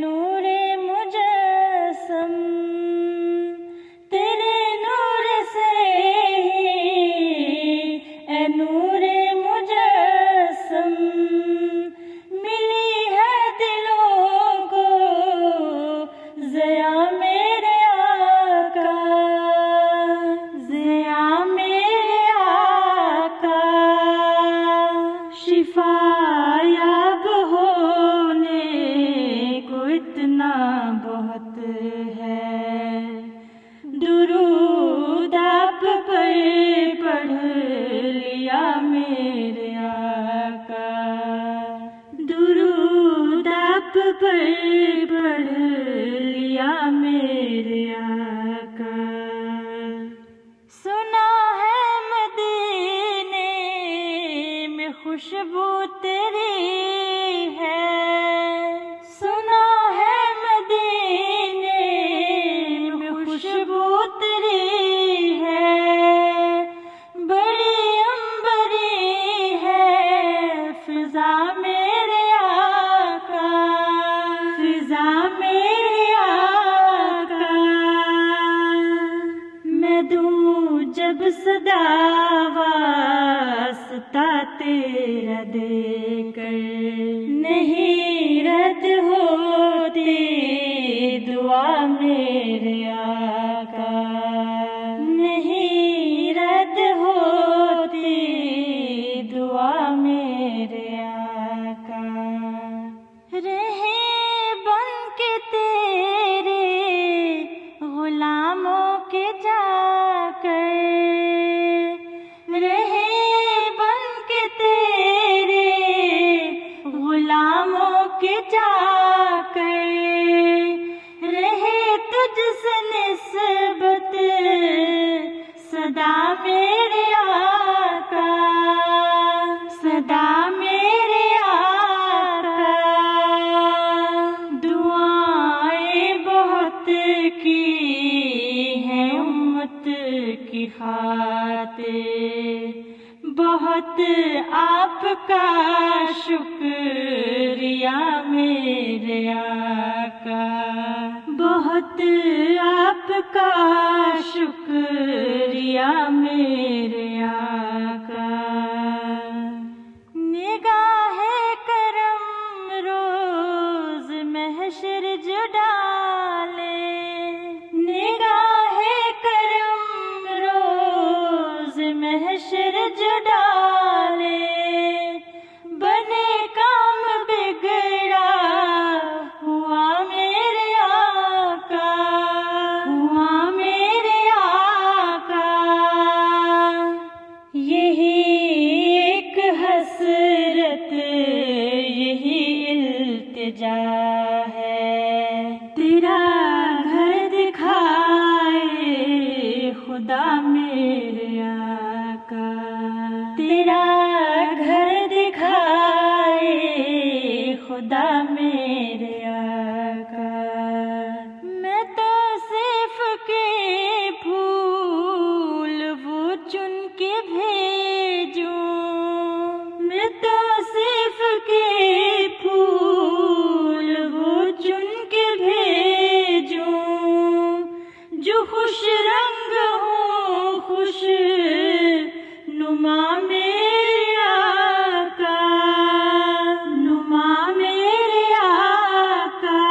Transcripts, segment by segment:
नूरे मुजस्सम, तेरे नूर से ही ए नूरे मुजस्सम मिली है दिलों को ज़िया मेरे आका, ज़िया मेरे आका। शिफायाब होने को इतना बहुत है, दुरूद आप पर पढ़ लिया मेरे आका, दुरूद आप पर पढ़ लिया मेरे आका। सुना है मदीने में खुशबू तेरी है, सुना है मदीने में खुशबू तेरी है, बड़ी अंबरी है फिजा मेरे आका, फिजा मेरे आका। मैं दूँ जब सदा वास्ता तेरा देकर, नहीं रद्द होती दुआ मेरे आका, नहीं रद्द होती दुआ मेरे आका। रहे बन के तेरे गुलामों के जाकर, रहे बन के तेरे गुलामों के जाकर, रहे तुझसे निस्बत सदा मेरे आका, सदा मेरे आका। दुआएं बहुत की हैं उम्मत की खातिर, बहुत आपका शुक्रिया मेरे आका, बहुत आपका शुक्रिया मेरे आका। निगाहे करम रोज महशर जो डाले, निगाहे करम रोज महशर जो डाले, बने काम बिगड़ा हुआ मेरे आका, हुआ मेरे आका। यही एक हसरत यही इल्तिजा है, तेरा घर दिखाए खुदा मेरे आका, तेरा घर दिखाए खुदा मेरे आका। मैं तो सिर्फ के फूल वो चुन के भेजूं, मैं तो सिर्फ के फूल वो चुन के भेजूं, जो खुश रंग हो खुश नुमा मेरे आका, नुमा मेरे आका।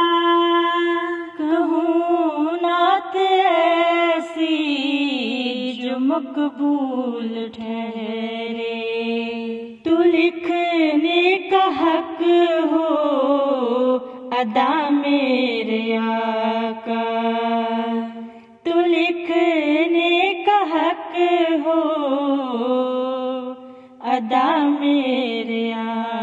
कहूँ नात ऐसी जो मकबूल ठहरे, तू लिखने का हक हो अदा मेरे आका, तू लिखने का हक हो अदा मेरे आका।